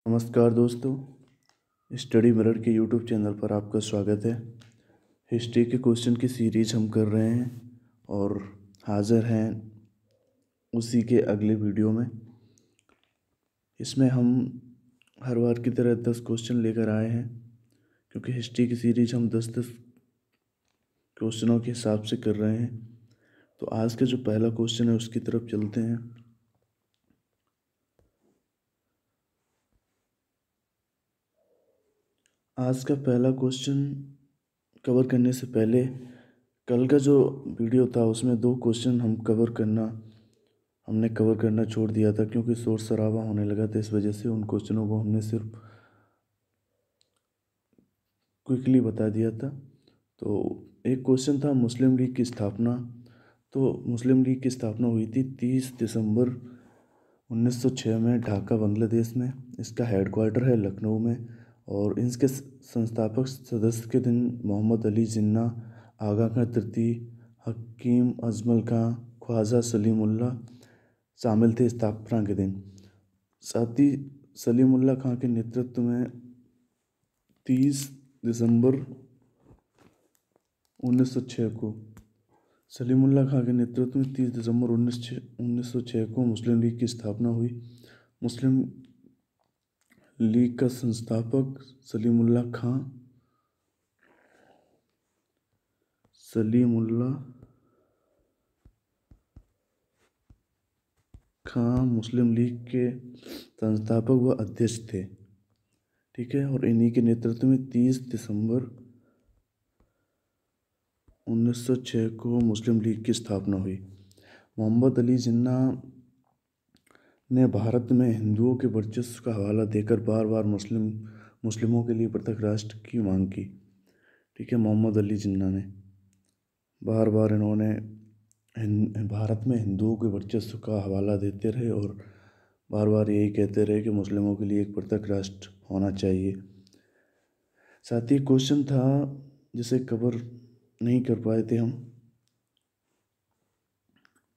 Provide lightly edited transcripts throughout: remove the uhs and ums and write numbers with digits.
नमस्कार दोस्तों, study mirror के यूट्यूब चैनल पर आपका स्वागत है। हिस्ट्री के क्वेश्चन की सीरीज हम कर रहे हैं और हाज़िर हैं उसी के अगले वीडियो में। इसमें हम हर बार की तरह 10 क्वेश्चन लेकर आए हैं, क्योंकि हिस्ट्री की सीरीज हम 10-10 क्वेश्चनों के हिसाब से कर रहे हैं। तो आज का जो पहला क्वेश्चन है उसकी तरफ चलते हैं। आज का पहला क्वेश्चन कवर करने से पहले कल का जो वीडियो था उसमें 2 क्वेश्चन हमने कवर करना छोड़ दिया था, क्योंकि शोर शराबा होने लगा था। इस वजह से उन क्वेश्चनों को हमने सिर्फ क्विकली बता दिया था। तो एक क्वेश्चन था मुस्लिम लीग की स्थापना। तो मुस्लिम लीग की स्थापना हुई थी 30 दिसंबर 1906 में ढाका बांग्लादेश में। इसका हेडक्वार्टर है लखनऊ में और इसके संस्थापक सदस्य के दिन मोहम्मद अली जिन्ना, आगा खां तृतीय, हकीम अजमल खां, ख्वाजा सलीमुल्लाह शामिल थे स्थापना के दिन। साथ ही सलीमुल्लाह खां के नेतृत्व में 30 दिसंबर 1906 को सलीमुल्लाह खां के नेतृत्व में 30 दिसंबर 1906 को मुस्लिम लीग की स्थापना हुई। मुस्लिम लीग का संस्थापक सलीमुल्लाह खां मुस्लिम लीग के संस्थापक व अध्यक्ष थे, ठीक है। और इन्हीं के नेतृत्व में 30 दिसंबर 1906 को मुस्लिम लीग की स्थापना हुई। मोहम्मद अली जिन्ना ने भारत में हिंदुओं के वर्चस्व का हवाला देकर बार बार मुस्लिमों के लिए पृथक राष्ट्र की मांग की, ठीक है। मोहम्मद अली जिन्ना ने बार बार इन्होंने भारत में हिंदुओं के वर्चस्व का हवाला देते रहे और बार बार यही कहते रहे कि मुस्लिमों के लिए एक पृथक राष्ट्र होना चाहिए। साथ ही क्वेश्चन था जिसे कवर नहीं कर पाए थे हम,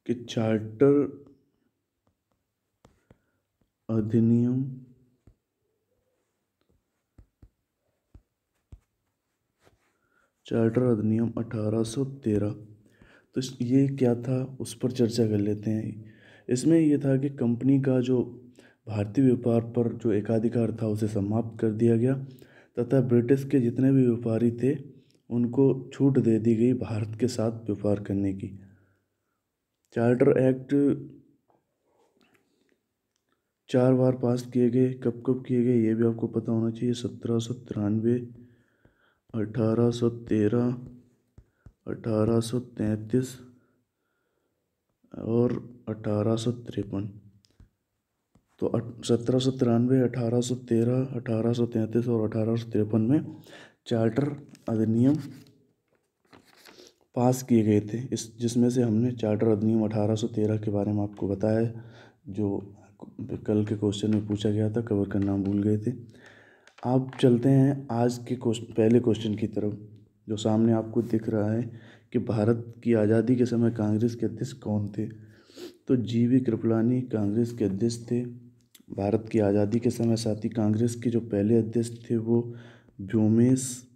कि चार्टर अधिनियम 1813। तो ये क्या था उस पर चर्चा कर लेते हैं। इसमें ये था कि कंपनी का जो भारतीय व्यापार पर जो एकाधिकार था उसे समाप्त कर दिया गया तथा ब्रिटिश के जितने भी व्यापारी थे उनको छूट दे दी गई भारत के साथ व्यापार करने की। चार्टर एक्ट 4 बार पास किए गए। कब कब किए गए ये भी आपको पता होना चाहिए। 1793, 1813, 1833 और 1853। तो 1793, 1813, 1833 और 1853 में चार्टर अधिनियम पास किए गए थे। जिसमें से हमने चार्टर अधिनियम 1813 के बारे में आपको बताया, जो कल के क्वेश्चन में पूछा गया था, कवर करना भूल गए थे। आप चलते हैं आज के पहले क्वेश्चन की तरफ, जो सामने आपको दिख रहा है कि भारत की आज़ादी के समय कांग्रेस के अध्यक्ष कौन थे। तो जीवी कृपलानी कांग्रेस के अध्यक्ष थे भारत की आज़ादी के समय। साथ ही कांग्रेस के जो पहले अध्यक्ष थे वो व्योमेश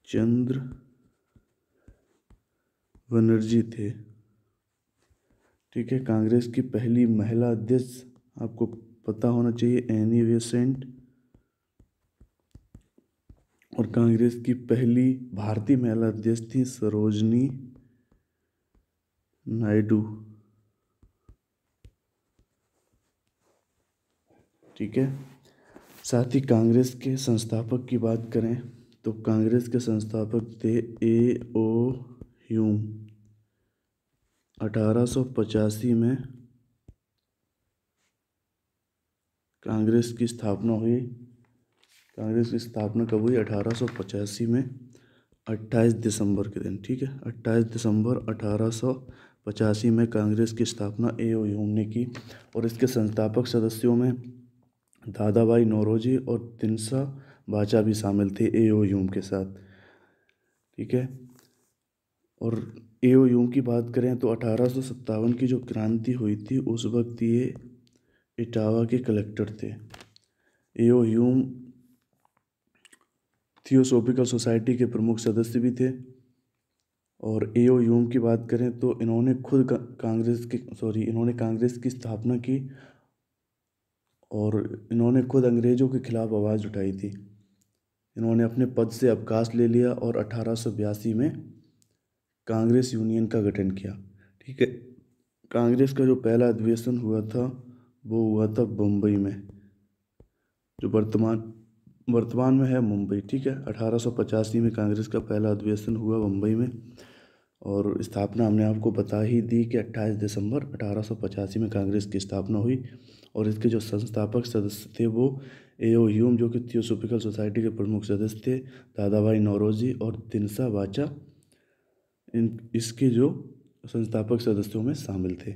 चंद्र बनर्जी थे, ठीक है। कांग्रेस की पहली महिला अध्यक्ष आपको पता होना चाहिए, एनी बेसेंट। और कांग्रेस की पहली भारतीय महिला अध्यक्ष थी सरोजनी नायडू, ठीक है। साथ ही कांग्रेस के संस्थापक की बात करें तो कांग्रेस के संस्थापक थे A.O. ह्यूम। 1885 में कांग्रेस की स्थापना हुई। कांग्रेस की स्थापना कब हुई? 1885 में 28 दिसंबर के दिन, ठीक है। 28 दिसंबर 1885 में कांग्रेस की स्थापना A.O. ह्यूम ने की और इसके संस्थापक सदस्यों में दादाभाई नौरोजी और तिनसा बाचा भी शामिल थे A.O. ह्यूम के साथ, ठीक है। और A.O. ह्यूम की बात करें तो 1857 की जो क्रांति हुई थी उस वक्त ये इटावा के कलेक्टर थे, एओ ह्यूम थियोसॉफिकल सोसाइटी के प्रमुख सदस्य भी थे। और एओ ह्यूम की बात करें तो इन्होंने कांग्रेस की स्थापना की और इन्होंने खुद अंग्रेज़ों के खिलाफ आवाज़ उठाई थी। इन्होंने अपने पद से अवकाश ले लिया और 1882 में कांग्रेस यूनियन का गठन किया। ठीक है, कांग्रेस का जो पहला अधिवेशन हुआ था वो हुआ था बम्बई में, जो वर्तमान में है मुंबई। ठीक है, 1885 में कांग्रेस का पहला अधिवेशन हुआ मुंबई में और स्थापना हमने आपको बता ही दी कि 28 दिसंबर 1885 में कांग्रेस की स्थापना हुई। और इसके जो संस्थापक सदस्य थे वो एओ ह्यूम, जो कि थियोसॉफिकल सोसाइटी के प्रमुख सदस्य थे, दादाभाई नौरोजी और दिनसा वाचा इसके जो संस्थापक सदस्यों में शामिल थे।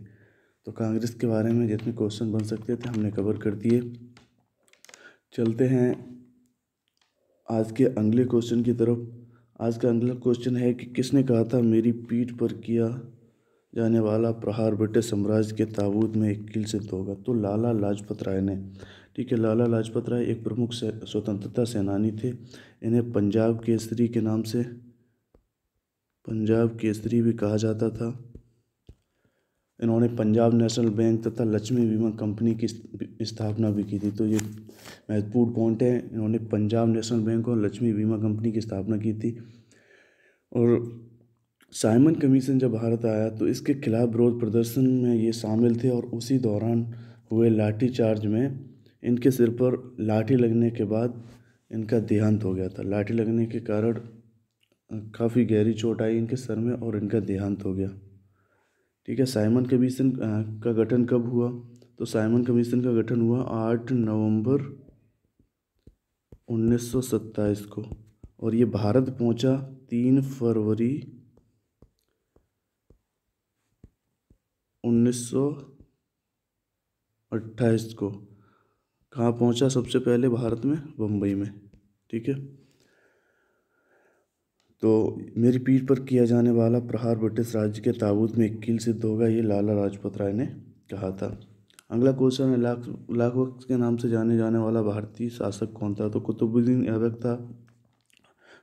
तो कांग्रेस के बारे में जितने क्वेश्चन बन सकते थे हमने कवर कर दिए। चलते हैं आज के अगले क्वेश्चन की तरफ। आज का अगला क्वेश्चन है कि किसने कहा था मेरी पीठ पर किया जाने वाला प्रहार ब्रिटिश साम्राज्य के ताबूत में एक कील सिद्ध होगा? तो लाला लाजपत राय ने। ठीक है, लाला लाजपत राय एक प्रमुख स्वतंत्रता सेनानी थे। इन्हें पंजाब केसरी के नाम से पंजाब केसरी भी कहा जाता था। इन्होंने पंजाब नेशनल बैंक तथा लक्ष्मी बीमा कंपनी की स्थापना भी की थी। तो ये महत्वपूर्ण पॉइंट है, इन्होंने पंजाब नेशनल बैंक और लक्ष्मी बीमा कंपनी की स्थापना की थी। और साइमन कमीशन जब भारत आया तो इसके खिलाफ विरोध प्रदर्शन में ये शामिल थे और उसी दौरान हुए लाठीचार्ज में इनके सिर पर लाठी लगने के बाद इनका देहांत हो गया था। लाठी लगने के कारण काफ़ी गहरी चोट आई इनके सर में और इनका देहांत हो गया। ठीक है, साइमन कमीशन का गठन कब हुआ? तो साइमन कमीशन का गठन हुआ 8 नवंबर 1927 को और ये भारत पहुंचा 3 फरवरी 1928 को। कहाँ पहुंचा सबसे पहले? भारत में, बम्बई में। ठीक है, तो मेरी पीठ पर किया जाने वाला प्रहार ब्रिटिश राज्य के ताबूत में एक कील सिद्ध होगा, ये लाला लाजपत राय ने कहा था। अगला क्वेश्चन है लाख के नाम से जाने जाने वाला भारतीय शासक कौन था? तो कुतुबुद्दीन ऐबक था,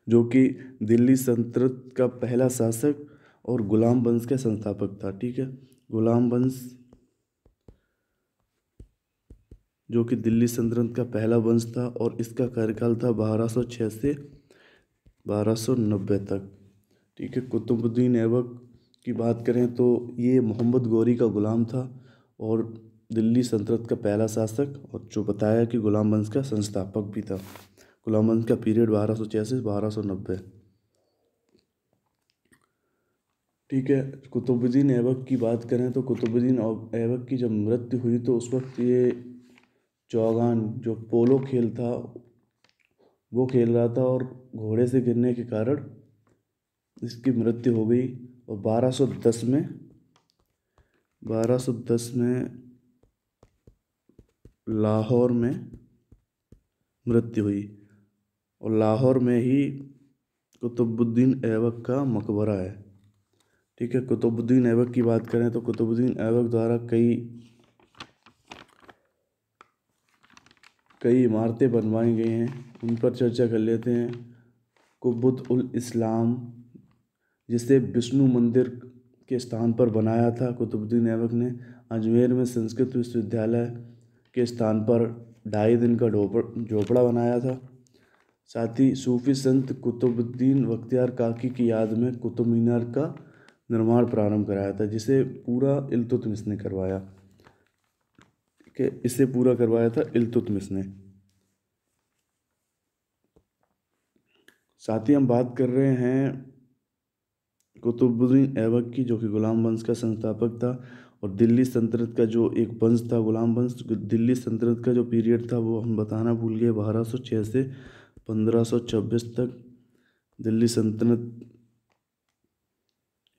जो कि दिल्ली सल्तनत का पहला शासक और गुलाम वंश के संस्थापक था। ठीक है, गुलाम वंश जो कि दिल्ली सल्तनत का पहला वंश था और इसका कार्यकाल था 1206 से 1290 तक। ठीक है, कुतुबुद्दीन ऐबक की बात करें तो ये मोहम्मद गौरी का गुलाम था और दिल्ली सल्तनत का पहला शासक, और जो बताया कि गुलाम वंश का संस्थापक भी था। गुलाम वंश का पीरियड 1206 से 1290। ठीक है, कुतुबुद्दीन ऐबक की बात करें तो कुतुबुद्दीन ऐबक की जब मृत्यु हुई तो उस वक्त ये चौगान जो पोलो खेल था वो खेल रहा था और घोड़े से गिरने के कारण इसकी मृत्यु हो गई। और 1210 में लाहौर में मृत्यु हुई और लाहौर में ही कुतुबुद्दीन ऐबक का मकबरा है। ठीक है, कुतुबुद्दीन ऐबक की बात करें तो कुतुबुद्दीन ऐबक द्वारा कई इमारतें बनवाई गई हैं, उन पर चर्चा कर लेते हैं। कुब्बत उल इस्लाम, जिसे विष्णु मंदिर के स्थान पर बनाया था कुतुबुद्दीन ऐबक ने। अजमेर में संस्कृत विश्वविद्यालय के स्थान पर 2.5 दिन का झोपड़ा बनाया था। साथ ही सूफी संत कुतुबुद्दीन बख्तियार काकी की याद में कुतुब मीनार का निर्माण प्रारंभ कराया था, जिसे पूरा इल्तुतमिश ने करवाया। ठीक है, इसे पूरा करवाया था इल्तुतमिश ने। साथ ही हम बात कर रहे हैं कुतुबुद्दीन ऐबक की, जो कि गुलाम वंश का संस्थापक था। और दिल्ली सल्तनत का जो एक वंश था गुलाम वंश, दिल्ली सल्तनत का जो पीरियड था वो हम बताना भूल गए, 1206 से 1526 तक दिल्ली सल्तनत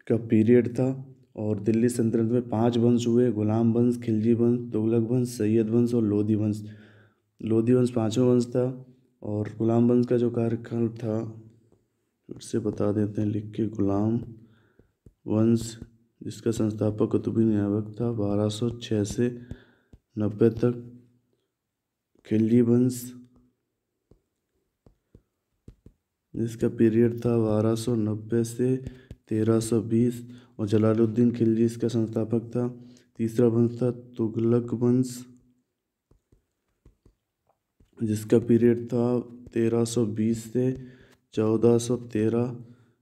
का पीरियड था। और दिल्ली सल्तनत में 5 वंश हुए, गुलाम वंश, खिलजी वंश, तुगलक वंश, सैयद वंश और लोधी वंश। लोधी वंश 5वां वंश था और गुलाम वंश का जो कार्यकाल था फिर से बता देते हैं लिख के। गुलाम वंश जिसका संस्थापक कुतुबुद्दीन ऐबक था 1206 से 90 तक। खिलजी वंश जिसका पीरियड था 1290 से 1320, और जलालुद्दीन खिलजी इसका संस्थापक था। तीसरा वंश था तुगलक वंश, जिसका पीरियड था 1320 से 1413,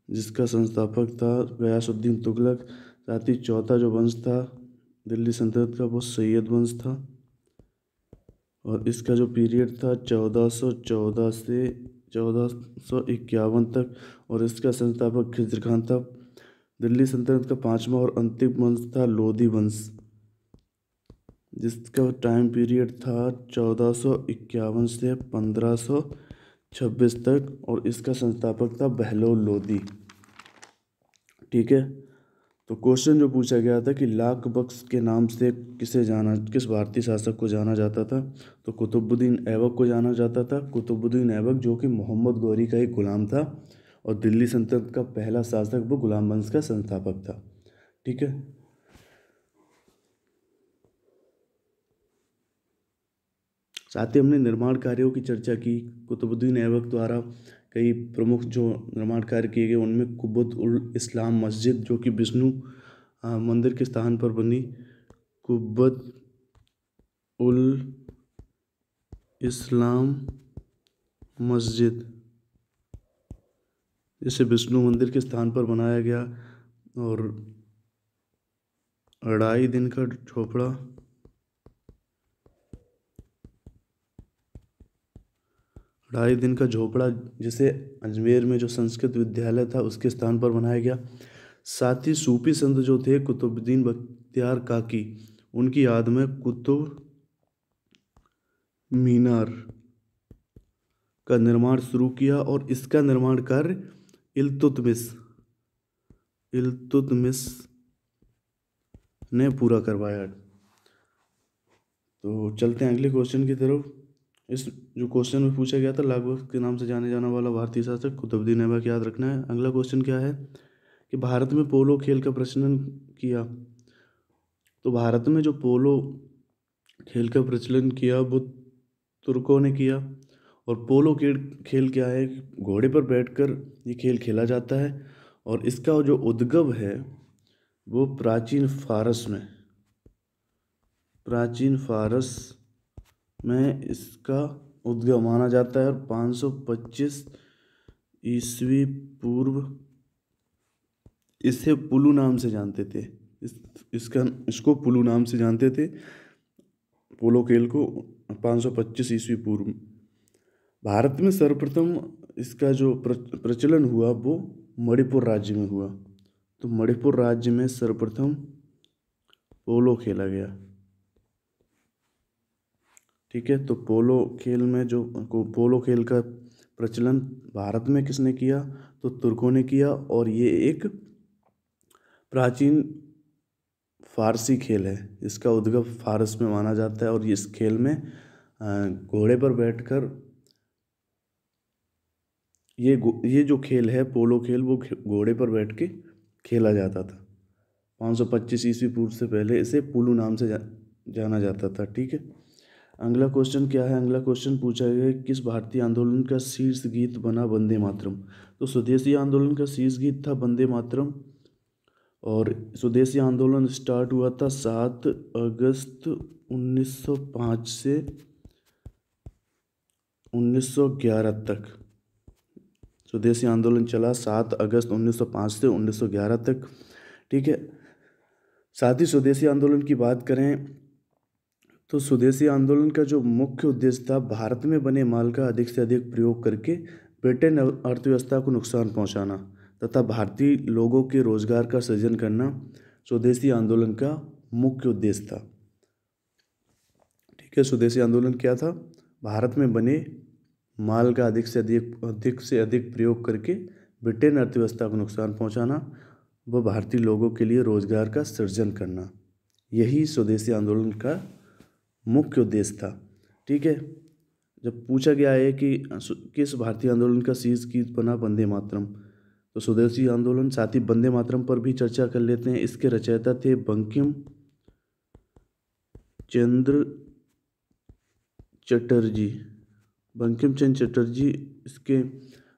जिसका संस्थापक था गयासुद्दीन तुगलक। साथ ही चौथा जो वंश था दिल्ली सल्तनत का, वो सैयद वंश था, और इसका जो पीरियड था 1414 से 1451 तक, और इसका संस्थापक खिज़र खान था। दिल्ली सल्तनत का पांचवा और अंतिम वंश था लोधी वंश, जिसका टाइम पीरियड था 1451 से 1526 तक, और इसका संस्थापक था बहलोल लोधी। ठीक है, तो क्वेश्चन जो पूछा गया था कि लाख बख्श के नाम से किस भारतीय शासक को जाना जाता था, तो कुतुबुद्दीन ऐबक को जाना जाता था। कुतुबुद्दीन ऐबक जो कि मोहम्मद गौरी का एक गुलाम था, और दिल्ली सल्तनत का पहला शासक वो गुलाम वंश का संस्थापक था। ठीक है, साथ ही हमने निर्माण कार्यों की चर्चा की। कुतुबुद्दीन ऐबक द्वारा कई प्रमुख जो निर्माण कार्य किए गए, उनमें कुब्बत उल इस्लाम मस्जिद जो कि विष्णु मंदिर के स्थान पर बनी, कुब्बत उल इस्लाम मस्जिद जिसे विष्णु मंदिर के स्थान पर बनाया गया, और अढ़ाई दिन का झोपड़ा जिसे अजमेर में जो संस्कृत विद्यालय था उसके स्थान पर बनाया गया। साथ ही सूफी संत जो थे कुतुबुद्दीन बख्तियार काकी, उनकी याद में कुतुब मीनार का निर्माण शुरू किया, और इसका निर्माण कार्य इल्तुतमिश ने पूरा करवाया। तो चलते हैं अगले क्वेश्चन की तरफ। इस जो क्वेश्चन में पूछा गया था लाख बख्श के नाम से जाने जाने वाला भारतीय शासक कुतुबुद्दीन ऐबक याद रखना है। अगला क्वेश्चन क्या है कि भारत में पोलो खेल का प्रचलन किया। तो भारत में जो पोलो खेल का प्रचलन किया वो तुर्कों ने किया। और पोलो खेल क्या है, घोड़े पर बैठकर ये खेल खेला जाता है, और इसका जो उद्गम है वो प्राचीन फारस में इसका उद्गम माना जाता है, और 525 ईस्वी पूर्व इसे पुलू नाम से जानते थे। इसको पुलू नाम से जानते थे, पोलो खेल को 525 ईस्वी पूर्व। भारत में सर्वप्रथम इसका जो प्रचलन हुआ वो मणिपुर राज्य में हुआ। तो मणिपुर राज्य में सर्वप्रथम पोलो खेला गया। ठीक है, तो पोलो खेल का प्रचलन भारत में किसने किया, तो तुर्कों ने किया, और ये एक प्राचीन फारसी खेल है। इसका उद्गम फारस में माना जाता है, और इस खेल में घोड़े पर बैठकर ये जो खेल है पोलो खेल, वो घोड़े पर बैठ के खेला जाता था। 525 ईस्वी पूर्व से पहले इसे पुलू नाम से जाना जाता था। ठीक है, अगला क्वेश्चन क्या है। अगला क्वेश्चन पूछा गया है किस भारतीय आंदोलन का शीर्ष गीत बना वंदे मातरम। तो स्वदेशी आंदोलन का शीर्ष गीत था वंदे मातरम, और स्वदेशी आंदोलन स्टार्ट हुआ था 7 अगस्त 1905 से 1911 तक। स्वदेशी आंदोलन चला 7 अगस्त 1905 से 1911 तक। ठीक है, साथ ही स्वदेशी आंदोलन की बात करें तो स्वदेशी आंदोलन का जो मुख्य उद्देश्य था, भारत में बने माल का अधिक से अधिक प्रयोग करके ब्रिटेन अर्थव्यवस्था को नुकसान पहुंचाना तथा भारतीय लोगों के रोजगार का सृजन करना स्वदेशी आंदोलन का मुख्य उद्देश्य था। ठीक है, स्वदेशी आंदोलन क्या था, भारत में बने माल का अधिक से अधिक प्रयोग करके ब्रिटेन अर्थव्यवस्था को नुकसान पहुंचाना व भारतीय लोगों के लिए रोजगार का सृजन करना, यही स्वदेशी आंदोलन का मुख्य उद्देश्य था। ठीक है, जब पूछा गया है कि किस भारतीय आंदोलन का शीर्ष गीत बना वंदे मातरम, तो स्वदेशी आंदोलन। साथ ही वंदे मातरम पर भी चर्चा कर लेते हैं। इसके रचयिता थे बंकिम चंद्र चटर्जी। इसके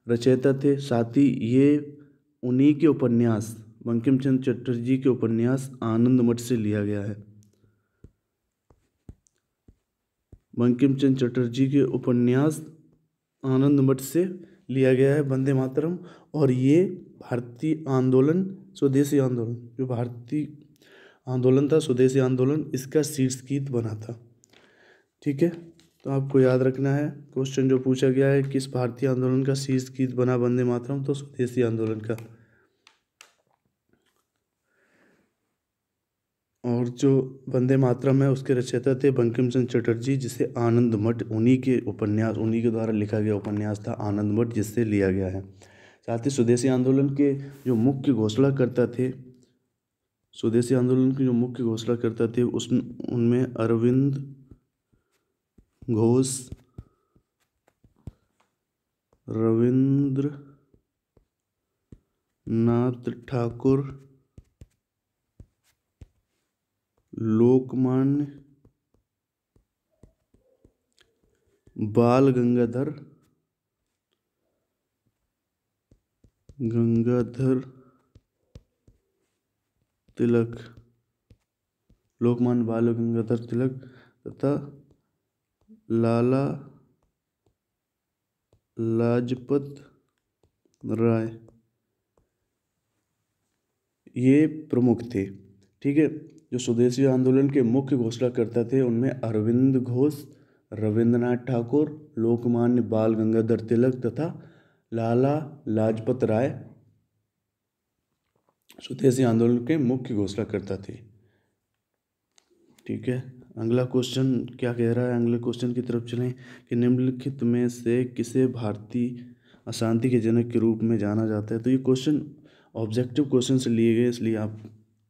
रचयिता थे। साथ ही ये उन्हीं के उपन्यास बंकिम चंद्र चटर्जी के उपन्यास आनंद मठ से लिया गया है। बंकिम चंद्र चटर्जी के उपन्यास आनंद मठ से लिया गया है वंदे मातरम। और ये भारतीय आंदोलन, स्वदेशी आंदोलन, जो भारतीय आंदोलन था, स्वदेशी आंदोलन, इसका शीर्ष गीत बना था। ठीक है, तो आपको याद रखना है क्वेश्चन जो पूछा गया है, किस भारतीय आंदोलन का शीर्ष गीत बना वंदे मातरम, तो स्वदेशी आंदोलन का। और जो वंदे मातरम है उसके रचयिता थे बंकिम चंद्र चटर्जी, जिसे आनंद मठ, उन्हीं के उपन्यास, उन्हीं के द्वारा लिखा गया उपन्यास था आनंद मठ, जिससे लिया गया है। साथ ही स्वदेशी आंदोलन के जो मुख्य घोषणाकर्ता थे, स्वदेशी आंदोलन के जो मुख्य घोषणाकर्ता थे उनमें अरविंद घोष, रविंद्र नाथ ठाकुर, लोकमान्य बाल गंगाधर तिलक, लोकमान्य बाल गंगाधर तिलक तथा लाला लाजपत राय, ये प्रमुख थे। ठीक है, जो स्वदेशी आंदोलन के मुख्य घोषणाकर्ता थे उनमें अरविंद घोष, रविंद्रनाथ ठाकुर, लोकमान्य बाल गंगाधर तिलक तथा लाला लाजपत राय स्वदेशी आंदोलन के मुख्य घोषणाकर्ता थे। ठीक है, अगला क्वेश्चन क्या कह रहा है, अगले क्वेश्चन की तरफ चलें कि निम्नलिखित में से किसे भारतीय अशांति के जनक के रूप में जाना जाता है। तो ये क्वेश्चन ऑब्जेक्टिव क्वेश्चन से लिए गए, इसलिए आप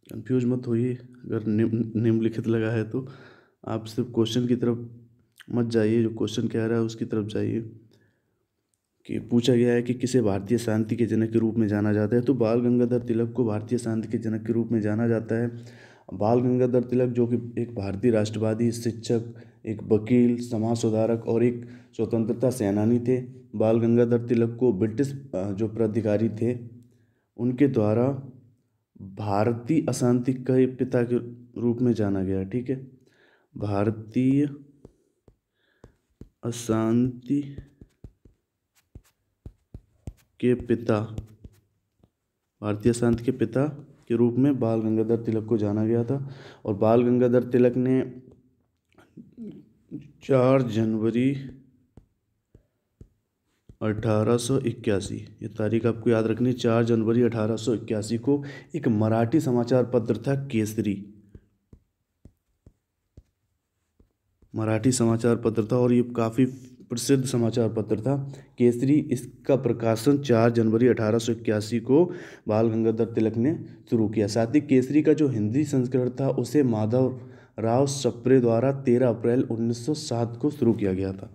कंफ्यूज मत होइए। अगर निम्नलिखित लगा है तो आप सिर्फ क्वेश्चन की तरफ मत जाइए, जो क्वेश्चन कह रहा है उसकी तरफ जाइए। कि पूछा गया है कि किसे भारतीय शांति के जनक के रूप में जाना जाता है, तो बाल गंगाधर तिलक को भारतीय शांति के जनक के रूप में जाना जाता है। बाल गंगाधर तिलक जो कि एक भारतीय राष्ट्रवादी, शिक्षक, एक वकील, समाज सुधारक और एक स्वतंत्रता सेनानी थे। बाल गंगाधर तिलक को ब्रिटिश जो प्राधिकारी थे उनके द्वारा भारतीय अशांति के पिता के रूप में जाना गया। ठीक है, भारतीय अशांति के पिता, भारतीय शांति के पिता के रूप में बाल गंगाधर तिलक को जाना गया था। और बाल गंगाधर तिलक ने 4 जनवरी 1881, ये तारीख आपको याद रखनी, 4 जनवरी 1881 को एक मराठी समाचार पत्र था केसरी, मराठी समाचार पत्र था और ये काफ़ी प्रसिद्ध समाचार पत्र था केसरी। इसका प्रकाशन 4 जनवरी 1881 को बाल गंगाधर तिलक ने शुरू किया। साथ ही केसरी का जो हिंदी संस्करण था उसे माधव राव सप्रे द्वारा 13 अप्रैल 1907 को शुरू किया गया था।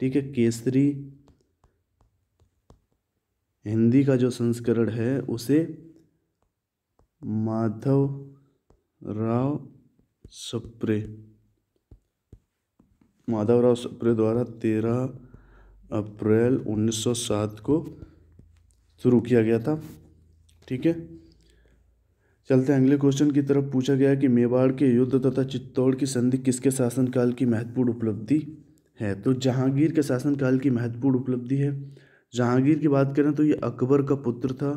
ठीक है, केसरी हिंदी का जो संस्करण है उसे माधव राव सप्रे द्वारा 13 अप्रैल 1907 को शुरू किया गया था। ठीक है, चलते हैं अगले क्वेश्चन की तरफ। पूछा गया है कि मेवाड़ के युद्ध तथा चित्तौड़ की संधि किसके शासनकाल की महत्वपूर्ण उपलब्धि है। तो जहांगीर के शासनकाल की महत्वपूर्ण उपलब्धि है। जहांगीर की बात करें तो ये अकबर का पुत्र था,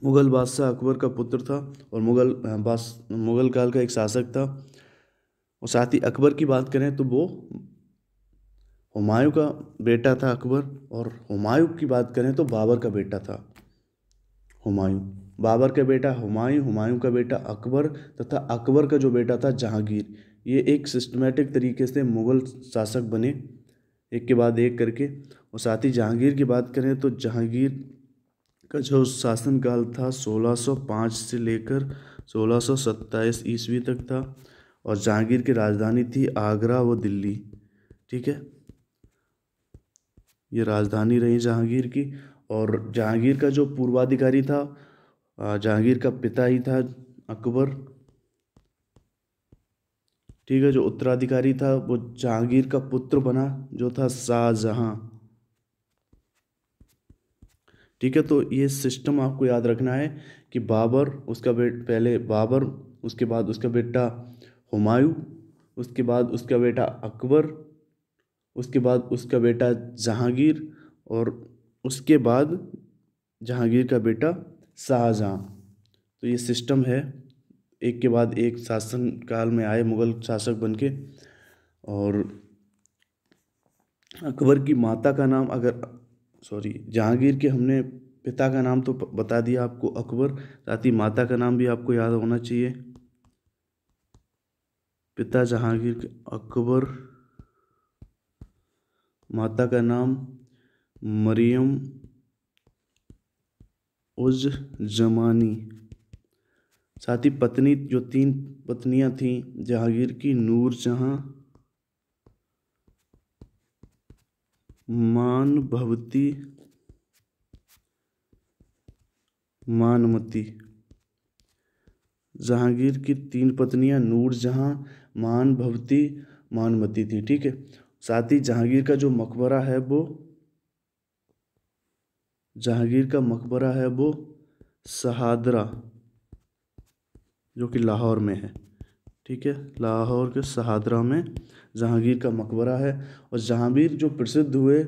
मुगल बादशाह अकबर का पुत्र था और मुगल काल का एक शासक था। और साथ ही अकबर की बात करें तो वो हुमायूं का बेटा था अकबर, और हुमायूं की बात करें तो बाबर का बेटा था हुमायूं। बाबर का बेटा हुमायूं, हुमायूं का बेटा अकबर तथा अकबर का जो बेटा था जहांगीर। ये एक सिस्टमेटिक तरीके से मुगल शासक बने एक के बाद एक करके। और साथ ही जहांगीर की बात करें तो जहांगीर का जो शासनकाल था 1605 से लेकर 1627 ईस्वी तक था। और जहांगीर की राजधानी थी आगरा व दिल्ली। ठीक है, ये राजधानी रही जहांगीर की। और जहांगीर का जो पूर्वाधिकारी था, जहांगीर का पिता ही था अकबर। ठीक है, जो उत्तराधिकारी था वो जहांगीर का पुत्र बना जो था शाहजहां। ठीक है, तो ये सिस्टम आपको याद रखना है कि बाबर, पहले बाबर, उसके बाद उसका बेटा हुमायूं, उसके बाद उसका बेटा अकबर, उसके बाद उसका बेटा जहांगीर, और उसके बाद जहांगीर का बेटा शाहजहां। तो ये सिस्टम है, एक के बाद एक शासन काल में आए मुगल शासक बनके। और अकबर की माता का नाम, अगर सॉरी, जहांगीर के हमने पिता का नाम तो बता दिया आपको अकबर, साथ ही माता का नाम भी आपको याद होना चाहिए। पिता जहांगीर के अकबर, माता का नाम मरियम उज जमानी। साथ ही पत्नी, जो 3 पत्नियां थीं जहांगीर की, नूरजहां, मानभवती, मानमती। जहांगीर की 3 पत्नियां नूरजहां, मानभवती, मानमती थी। ठीक है, साथ ही जहांगीर का मकबरा है वो शहादरा, जो कि लाहौर में है। ठीक है, लाहौर के शहादरा में जहांगीर का मकबरा है। और जहांगीर जो प्रसिद्ध हुए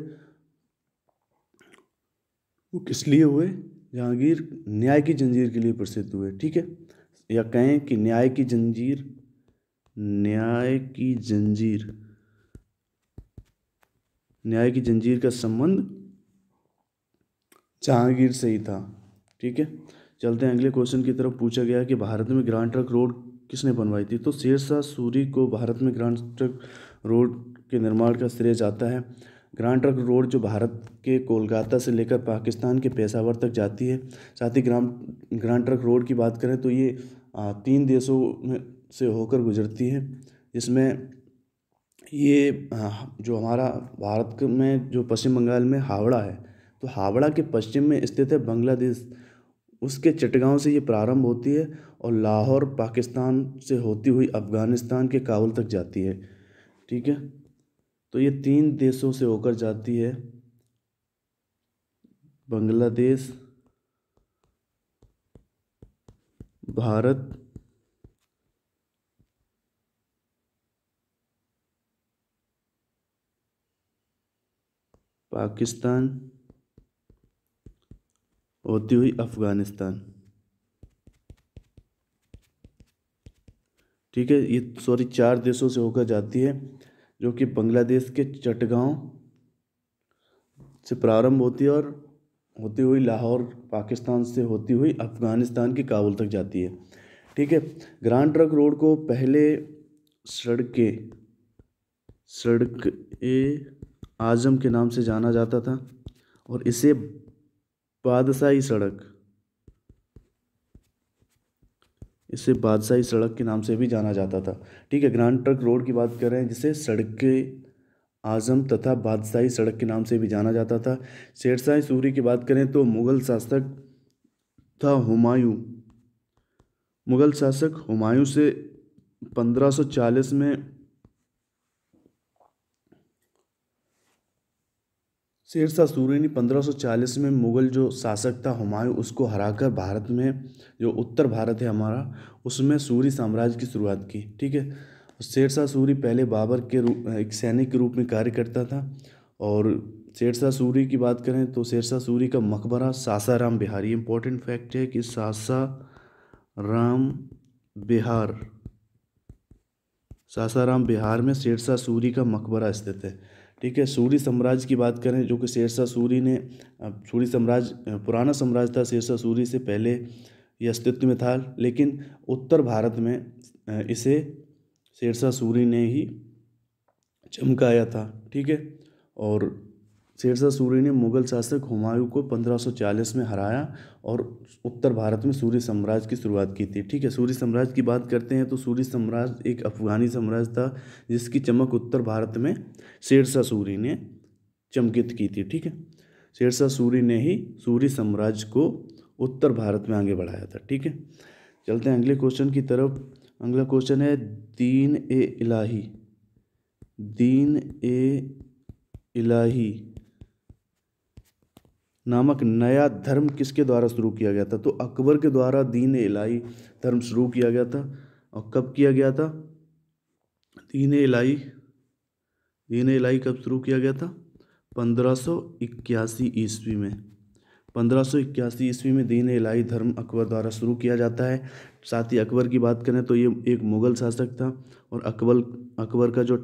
वो किस लिए हुए? जहांगीर न्याय की जंजीर के लिए प्रसिद्ध हुए। ठीक है, या कहें कि न्याय की जंजीर, न्याय की जंजीर, न्याय की जंजीर का संबंध जहांगीर से ही था। ठीक है, चलते हैं अगले क्वेश्चन की तरफ। पूछा गया कि भारत में ग्रांड ट्रंक रोड किसने बनवाई थी? तो शेरशाह सूरी को भारत में ग्रांड ट्रंक रोड के निर्माण का श्रेय जाता है। ग्रांड ट्रंक रोड जो भारत के कोलकाता से लेकर पाकिस्तान के पेशावर तक जाती है। साथ ही ग्रांड ट्रंक रोड की बात करें तो ये 3 देशों में से होकर गुजरती है, जिसमें ये जो हमारा भारत में जो पश्चिम बंगाल में हावड़ा है, तो हावड़ा के पश्चिम में स्थित है बांग्लादेश, उसके चटगांव से ये प्रारंभ होती है और लाहौर पाकिस्तान से होती हुई अफ़गानिस्तान के काबुल तक जाती है। ठीक है, तो ये 3 देशों से होकर जाती है, बांग्लादेश, भारत, पाकिस्तान, होती हुई अफ़गानिस्तान। ठीक है, ये सॉरी 4 देशों से होकर जाती है, जो कि बांग्लादेश के चटगांव से प्रारंभ होती है और होती हुई लाहौर पाकिस्तान से होती हुई अफ़गानिस्तान की काबुल तक जाती है। ठीक है, ग्रांड ट्रंक रोड को पहले सड़क ए आजम के नाम से जाना जाता था, और इसे बादशाही सड़क के नाम से भी जाना जाता था। ठीक है, ग्रांड ट्रंक रोड की बात कर रहे हैं, जिसे सड़क आजम तथा बादशाही सड़क के नाम से भी जाना जाता था। शेरशाह सूरी की बात करें तो मुगल शासक था हुमायूं। मुगल शासक हुमायूं से 1540 में शेरशाह सूरी ने 1540 में मुगल जो शासक था हुमायूं, उसको हराकर भारत में, जो उत्तर भारत है हमारा, उसमें सूरी साम्राज्य की शुरुआत की। ठीक है, शेरशाह सूरी पहले बाबर के रूप, एक सैनिक के रूप में कार्य करता था। और शेरशाह सूरी की बात करें तो शेरशाह सूरी का मकबरा सासाराम बिहार, ये इंपॉर्टेंट फैक्ट है कि सासाराम बिहार, सासाराम बिहार में शेरशाह सूरी का मकबरा स्थित है। ठीक है, सूरी साम्राज्य की बात करें, जो कि शेरशाह सूरी ने, सूरी साम्राज्य पुराना साम्राज्य था, शेरशाह सूरी से पहले ये अस्तित्व में था, लेकिन उत्तर भारत में इसे शेरशाह सूरी ने ही चमकाया था। ठीक है, और शेरशाह सूरी ने मुगल शासक हुमायूं को 1540 में हराया और उत्तर भारत में सूरी साम्राज्य की शुरुआत की थी। ठीक है, सूरी साम्राज्य की बात करते हैं तो सूरी साम्राज्य एक अफगानी साम्राज्य था, जिसकी चमक उत्तर भारत में शेरशाह सूरी ने चमकित की थी। ठीक है, शेरशाह सूरी ने ही सूरी साम्राज्य को उत्तर भारत में आगे बढ़ाया था। ठीक है, चलते हैं अगले क्वेश्चन की तरफ। अगला क्वेश्चन है दीन ए इलाही, दीन ए इलाही नामक नया धर्म किसके द्वारा शुरू किया गया था? तो अकबर के द्वारा दीन इलाही धर्म शुरू किया गया था। और कब किया गया था? दीन इलाही कब शुरू किया गया था? 1581 ईस्वी में। 1581 ईस्वी में दीन इलाही धर्म अकबर द्वारा शुरू किया जाता है। साथ ही अकबर की बात करें तो ये एक मुग़ल शासक था, और अकबर का जो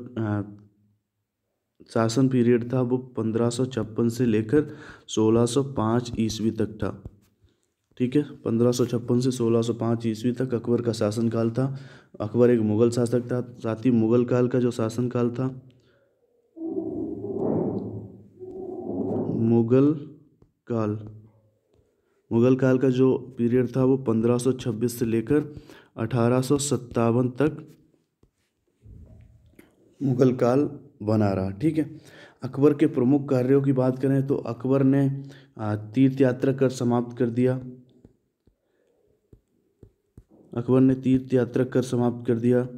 शासन पीरियड था वो 1556 से लेकर 1605 ईस्वी तक था। ठीक है, 1556 से 1605 ईस्वी तक अकबर का शासनकाल था। अकबर एक मुग़ल शासक था। साथ ही मुग़ल काल का जो शासनकाल था, मुग़ल काल का जो पीरियड था वो 1526 से लेकर 1857 तक मुग़ल काल बना रहा। ठीक है, अकबर के प्रमुख कार्यों की बात करें तो अकबर ने तीर्थ यात्रा कर समाप्त कर दिया। अकबर ने तीर्थ यात्रा कर समाप्त कर दिया,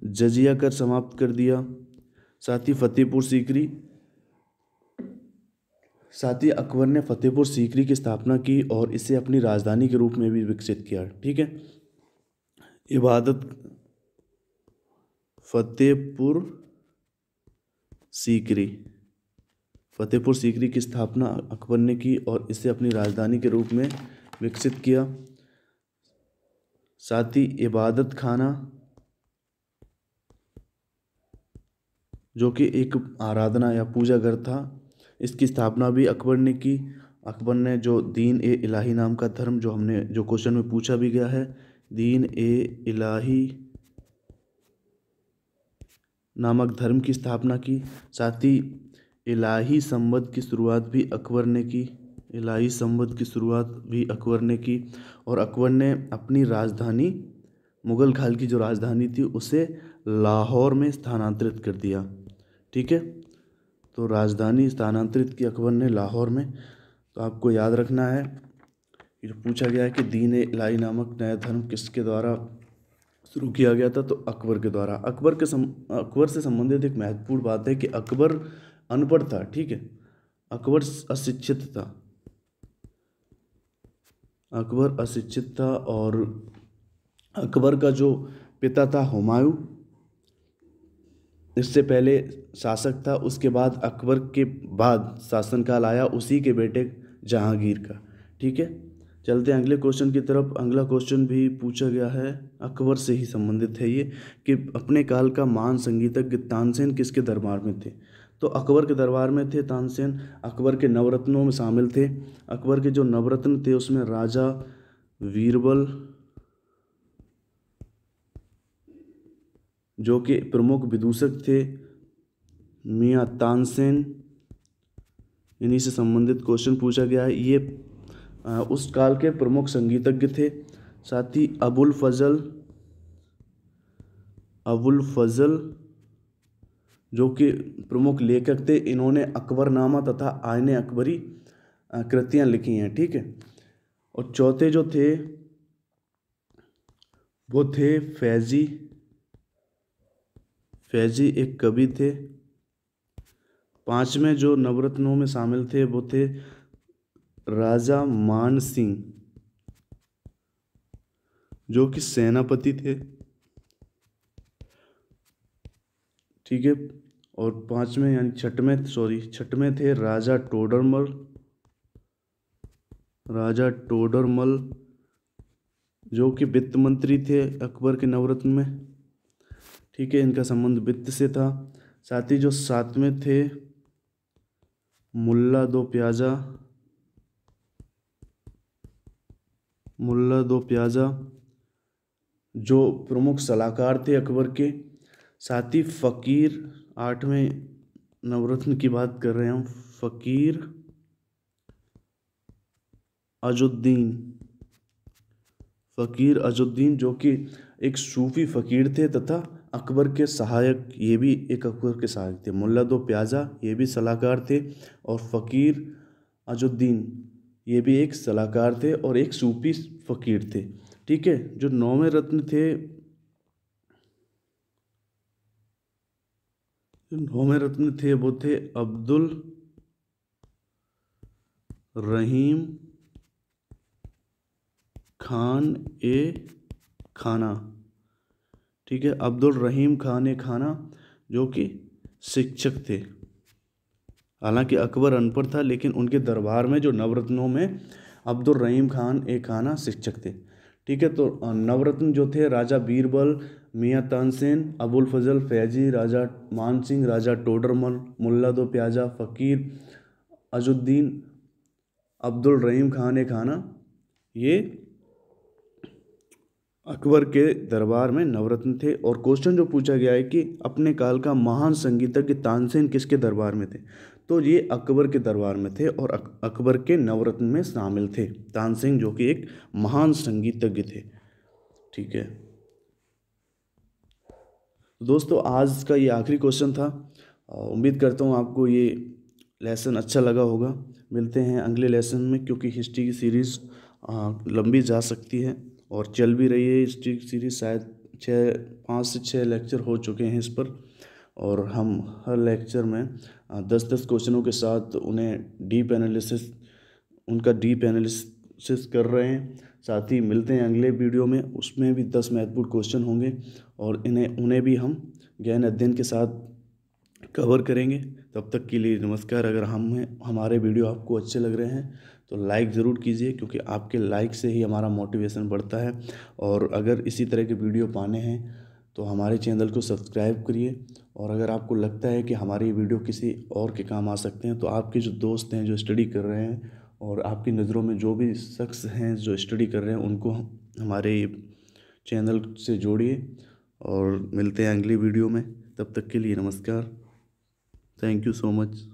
जजिया कर समाप्त कर दिया। साथ ही अकबर ने फतेहपुर सीकरी की स्थापना की और इसे अपनी राजधानी के रूप में भी विकसित किया। ठीक है, इबादत फतेहपुर सीकरी की स्थापना अकबर ने की और इसे अपनी राजधानी के रूप में विकसित किया। साथ ही इबादत खाना, जो कि एक आराधना या पूजा घर था, इसकी स्थापना भी अकबर ने की। अकबर ने जो दीन ए इलाही नाम का धर्म, जो क्वेश्चन में पूछा भी गया है, दीन ए इलाही नामक धर्म की स्थापना की। साथ ही इलाही संवत की शुरुआत भी अकबर ने की। और अकबर ने अपनी राजधानी, मुग़ल काल की जो राजधानी थी, उसे लाहौर में स्थानांतरित कर दिया। ठीक है, तो राजधानी स्थानांतरित की अकबर ने लाहौर में। तो आपको याद रखना है, ये जो पूछा गया है कि दीन ए इलाही नामक नया धर्म किसके द्वारा शुरू किया गया था, तो अकबर के द्वारा। अकबर से संबंधित एक महत्वपूर्ण बात है कि अकबर अनपढ़ था। ठीक है, अकबर अशिक्षित था और अकबर का जो पिता था हुमायूं, इससे पहले शासक था। उसके बाद अकबर के बाद शासनकाल आया उसी के बेटे जहांगीर का। ठीक है, चलते हैं अगले क्वेश्चन की तरफ। अगला क्वेश्चन भी पूछा गया है, अकबर से ही संबंधित है ये, कि अपने काल का महान संगीतज्ञ तानसेन किसके दरबार में थे? तो अकबर के दरबार में थे तानसेन। अकबर के नवरत्नों में शामिल थे। अकबर के जो नवरत्न थे उसमें राजा बीरबल, जो कि प्रमुख विदूषक थे, मियाँ तानसेन, इन्हीं से संबंधित क्वेश्चन पूछा गया है। ये उस काल के प्रमुख संगीतज्ञ थे। साथ ही अबुल फजल जो कि प्रमुख लेखक थे, इन्होंने अकबरनामा तथा आईने अकबरी कृतियां लिखी हैं। ठीक है, और चौथे जो थे वो थे फैजी एक कवि थे। पांचवें जो नवरत्नों में शामिल थे वो थे राजा मान सिंह, जो कि सेनापति थे। ठीक है, और पांचवें यानी छठवें थे राजा टोडरमल, जो कि वित्त मंत्री थे अकबर के नवरत्न में। ठीक है, इनका संबंध वित्त से था। साथ ही जो सातवें थे मुल्ला दो प्याजा, जो प्रमुख सलाहकार थे अकबर के। साथ ही फ़कीर, आठवें नवरत्न की बात कर रहे हैं हम, फ़कीर अजुद्दीन, जो कि एक सूफी फ़कीर थे तथा अकबर के सहायक, ये भी एक अकबर के सहायक थे। मुल्ला दो प्याजा ये भी सलाहकार थे, और फ़कीर अजुद्दीन ये भी एक सलाहकार थे और एक सूफी फ़कीर थे। ठीक है, जो नौवें रत्न थे वो थे रहीम खान ए खाना। ठीक है, अब्दुल रहीम खान ए खाना जो कि शिक्षक थे। हालांकि अकबर अनपढ़ था, लेकिन उनके दरबार में जो नवरत्नों में अब्दुल रहीम खान ए खाना शिक्षक थे। ठीक है, तो नवरत्न जो थे राजा बीरबल, मियाँ तानसेन, अबुल फजल फैजी, राजा मान सिंह, राजा टोडरमल, मुल्ला दो प्याजा, फ़कीर अजुद्दीन, अब्दुल रहीम खान ए खाना, ये अकबर के दरबार में नवरत्न थे। और क्वेश्चन जो पूछा गया है कि अपने काल का महान संगीतज्ञ तानसेन किसके दरबार में थे, तो ये अकबर के दरबार में थे और अकबर के नवरत्न में शामिल थे तानसेन, जो कि एक महान संगीतज्ञ थे। ठीक है दोस्तों, आज का ये आखिरी क्वेश्चन था। उम्मीद करता हूँ आपको ये लेसन अच्छा लगा होगा। मिलते हैं अगले लेसन में, क्योंकि हिस्ट्री की सीरीज़ लंबी जा सकती है और चल भी रही है। हिस्ट्री की सीरीज़ शायद 5 से 6 लेक्चर हो चुके हैं इस पर, और हम हर लेक्चर में 10-10 क्वेश्चनों के साथ उनका डीप एनालिसिस कर रहे हैं। साथ ही मिलते हैं अगले वीडियो में, उसमें भी 10 महत्वपूर्ण क्वेश्चन होंगे और उन्हें भी हम गहन अध्ययन के साथ कवर करेंगे। तब तक के लिए नमस्कार। अगर हमारे वीडियो आपको अच्छे लग रहे हैं तो लाइक ज़रूर कीजिए, क्योंकि आपके लाइक से ही हमारा मोटिवेशन बढ़ता है। और अगर इसी तरह के वीडियो पाने हैं तो हमारे चैनल को सब्सक्राइब करिए। और अगर आपको लगता है कि हमारी वीडियो किसी और के काम आ सकते हैं, तो आपके जो दोस्त हैं जो स्टडी कर रहे हैं, और आपकी नज़रों में जो भी शख्स हैं जो स्टडी कर रहे हैं, उनको हमारे चैनल से जोड़िए। और मिलते हैं अगली वीडियो में, तब तक के लिए नमस्कार। Thank you so much.